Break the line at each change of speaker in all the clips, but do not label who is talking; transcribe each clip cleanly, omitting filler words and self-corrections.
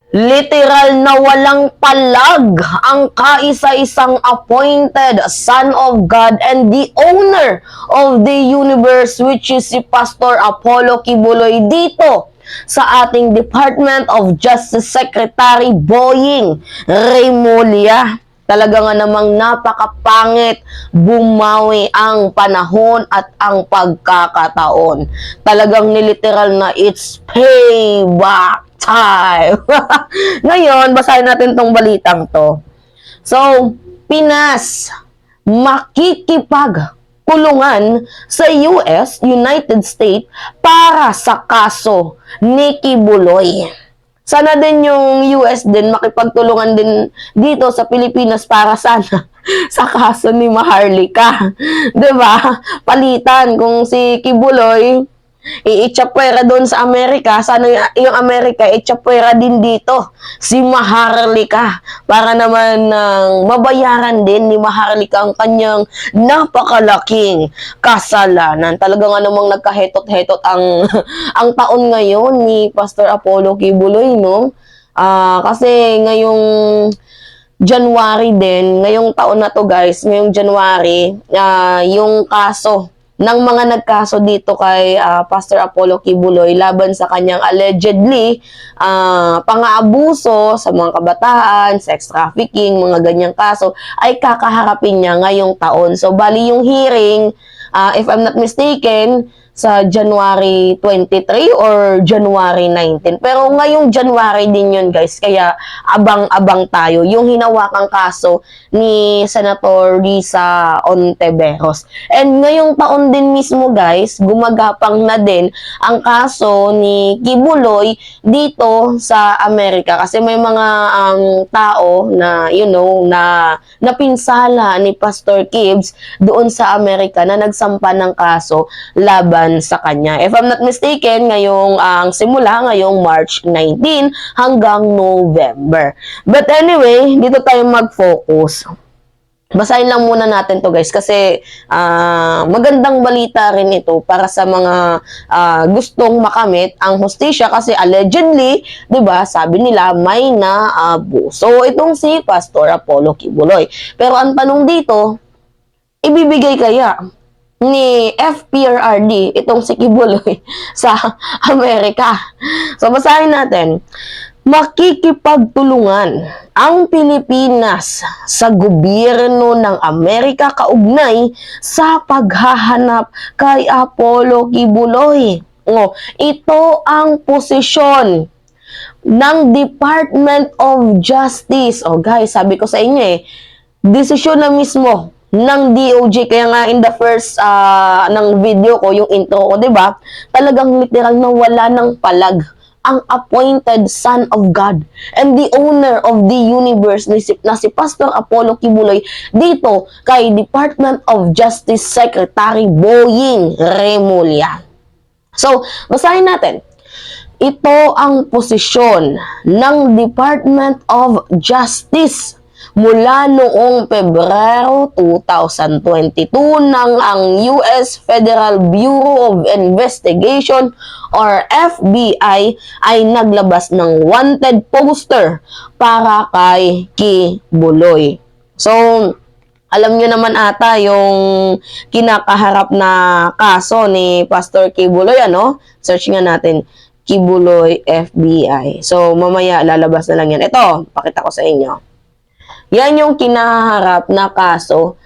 Literal na walang palag ang kaisa-isang appointed Son of God and the owner of the universe, which is si Pastor Apollo Kibuloy dito sa ating Department of Justice Secretary Boying Remulla. Talaga nga namang napakapangit bumawi ang panahon at ang pagkakataon. Talagang niliteral na it's payback time. Ngayon, basahin natin tong balitang to. So, Pinas makikipagtulungan sa US, United States, para sa kaso ni Kibuloy. Sana din yung US din makipagtulungan din dito sa Pilipinas para sana sa kaso ni Maharlika. 'Di ba? Palitan kung si Kibuloy iitsapwera doon sa Amerika, sana yung Amerika itsapwera din dito si Maharlika para naman mabayaran din ni Maharlika ang kanyang napakalaking kasalanan. Talaga nga namang nagkahetot-hetot ang ang taon ngayon ni Pastor Apollo Kibuloy, no? Kasi ngayong January din, ngayong taon na to guys, ngayong January, yung kaso ng mga nagkaso dito kay Pastor Apollo Kibuloy laban sa kanyang allegedly pang-aabuso sa mga kabataan, sex trafficking, mga ganyang kaso, ay kakaharapin niya ngayong taon. So, bali yung hearing, if I'm not mistaken, sa January 23 or January 19. Pero ngayong January din yun guys, kaya abang-abang tayo. Yung hinawakang kaso ni Senator Risa Ontiveros. And ngayong taon din mismo guys, gumagapang na din ang kaso ni Kibuloy dito sa Amerika. Kasi may mga tao na, you know, na napinsala ni Pastor Kibs doon sa Amerika na nagsampa ng kaso laban sa kanya. If I'm not mistaken, ngayong simula ngayong March 19 hanggang November. But anyway, dito tayo mag-focus. Basahin lang muna natin to guys kasi magandang balita rin ito para sa mga gustong makamit ang hustisya kasi allegedly, 'di ba, sabi nila may naabuso itong si Pastor Apollo Kibuloy. Pero ang tanong dito, ibibigay kaya ni FPRRD itong si Kibuloy sa Amerika? So basahin natin. Makikipagtulungan ang Pilipinas sa gobyerno ng Amerika kaugnay sa paghahanap kay Apollo Kibuloy. Ito ang posisyon ng Department of Justice. Guys, sabi ko sa inyo desisyon na mismo ng DOJ. Kaya nga in the first ng video ko, yung intro ko, 'di ba? Talagang literal na wala ng palag ang appointed Son of God and the owner of the universe na si Pastor Apollo Kibuloy dito kay Department of Justice Secretary Boying Remulla. So, basahin natin. Ito ang posisyon ng Department of Justice mula noong Pebrero 2022 nang ang US Federal Bureau of Investigation or FBI ay naglabas ng wanted poster para kay Kibuloy. So, alam nyo naman ata yung kinakaharap na kaso ni Pastor Kibuloy, ano? Search nga natin, Kibuloy FBI. So, mamaya lalabas na lang yan. Ito, pakita ko sa inyo. Yan yung kinaharap na kaso.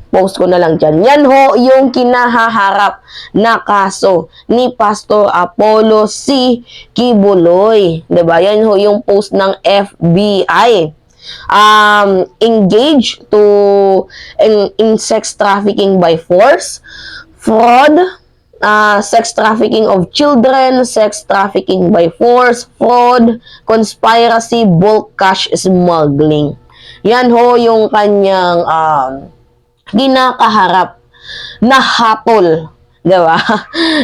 Post ko na lang dyan. Yan ho yung kinaharap na kaso ni Pastor Apollo C. Kibuloy. Diba? Yan ho yung post ng FBI. Engaged to in sex trafficking by force, fraud, sex trafficking of children, sex trafficking by force, fraud, conspiracy, bulk cash smuggling. Yan ho yung kanyang kinakaharap na hatol, diba?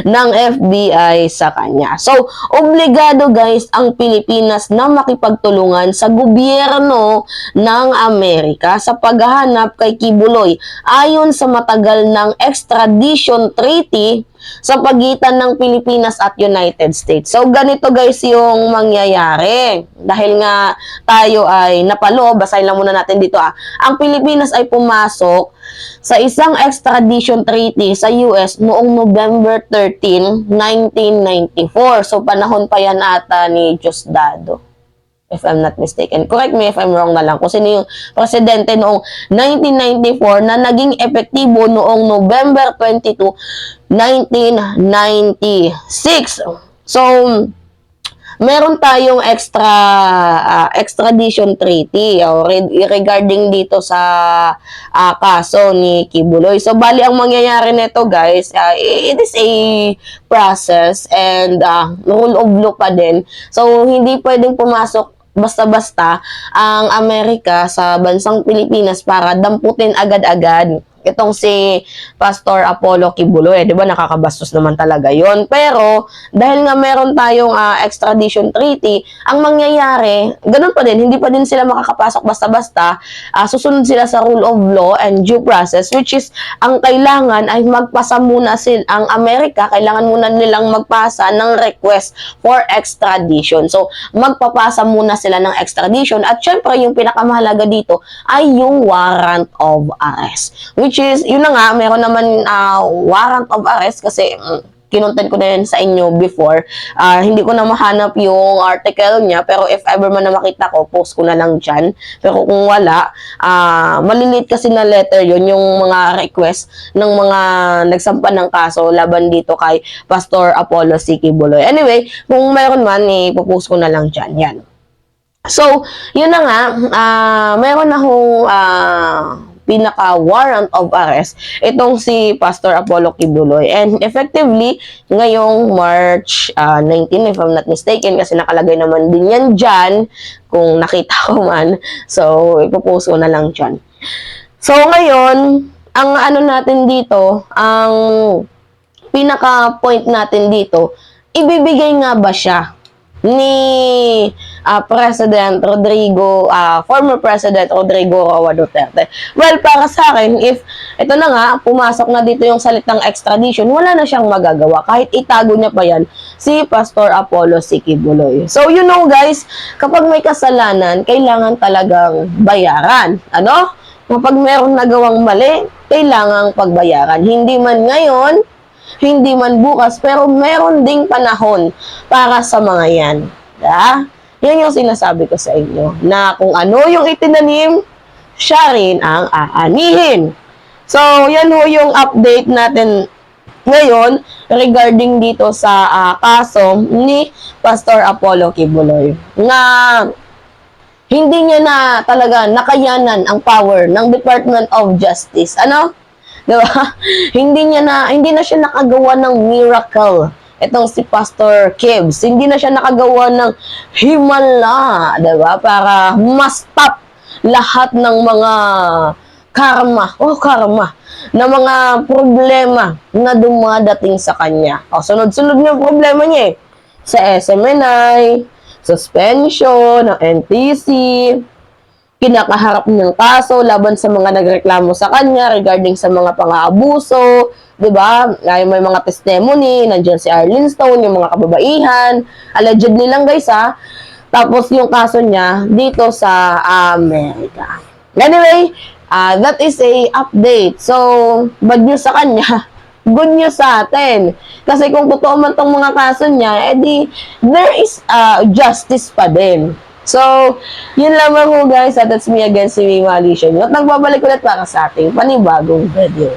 ng FBI sa kanya. So, obligado guys ang Pilipinas na makipagtulungan sa gobyerno ng Amerika sa paghahanap kay Kibuloy ayon sa matagal ng extradition treaty sa pagitan ng Pilipinas at United States. So, ganito guys yung mangyayari. Dahil nga tayo ay napaloob, basahin lang muna natin dito Ang Pilipinas ay pumasok sa isang extradition treaty sa US noong November 13, 1994. So, panahon pa yan ata ni Diosdado, if I'm not mistaken. Correct me if I'm wrong na lang. Kung sino yung presidente noong 1994 na naging epektibo noong November 22, 1996. So, meron tayong extradition treaty regarding dito sa kaso ni Kibuloy. So, bali ang mangyayari nito guys, it is a process and rule of law pa din. So, hindi pwedeng pumasok basta-basta ang Amerika sa bansang Pilipinas para damputin agad-agad itong si Pastor Apollo Kibuloy. Di ba, nakakabastos naman talaga yon. Pero, dahil nga meron tayong extradition treaty, ang mangyayari, ganun pa din, hindi pa din sila makakapasok basta-basta. Susunod sila sa rule of law and due process, which is, ang kailangan ay magpasa muna ang Amerika, kailangan muna nilang magpasa ng request for extradition. So, magpapasa muna sila ng extradition. At syempre, yung pinakamahalaga dito ay yung warrant of arrest. Which is, yun na nga, meron naman warrant of arrest kasi kinontent ko na yun sa inyo before. Hindi ko na mahanap yung article niya, pero if ever man na makita ko, post ko na lang dyan. Pero kung wala, malilit kasi na letter yun, yung mga request ng mga nagsampa ng kaso laban dito kay Pastor Apollo C. Kibuloy. Anyway, kung mayroon man, ipopost ko na lang dyan. Yan. So, yun na nga, meron na hong pinaka-warrant of arrest itong si Pastor Apollo Kibuloy. And effectively, ngayong March 19, if I'm not mistaken, kasi nakalagay naman din yan dyan, kung nakita ko man. So, ipopost ko na lang dyan. So, ngayon, ang ano natin dito, ang pinaka-point natin dito, ibibigay nga ba siya ni President Rodrigo, former President Rodrigo Roa Duterte? Well, para sa akin, if ito na nga, pumasok na dito yung salitang extradition, wala na siyang magagawa. Kahit itago niya pa yan, si Pastor Apollo C. Kibuloy. So, you know guys, kapag may kasalanan, kailangan talagang bayaran. Ano? Kapag merong nagawang mali, kailangang pagbayaran. Hindi man ngayon, hindi man bukas, pero meron ding panahon para sa mga yan. Yan yung sinasabi ko sa inyo, na kung ano yung itinanim, siya rin ang aanihin. So, yan ho yung update natin ngayon regarding dito sa kaso ni Pastor Apollo Kibuloy. Na hindi niya na talaga nakayanan ang power ng Department of Justice. Ano? Diba? Hindi na siya nakagawa ng miracle. Itong si Pastor Kibs, hindi na siya nakagawa ng himala, diba? Para ma-stop lahat ng mga karma, na mga problema na dumadating sa kanya. Sunod-sunod yung problema niya sa SMNI, suspension, ng NTC, kinakaharap ng kaso laban sa mga nagreklamo sa kanya regarding sa mga pang-aabuso, 'di ba? May mga testimony, nandiyan si Arlene Stone, yung mga kababaihan, alleged nilang guys Tapos yung kaso niya dito sa Amerika. Anyway, that is a update. So, bad news sa kanya, good news sa atin. Kasi kung totoo man tong mga kaso niya, edi there is justice pa din. So, yun lamang ho guys. That's me again, si Mima Alicia. At nagbabalik ulit para sa ating panibagong video.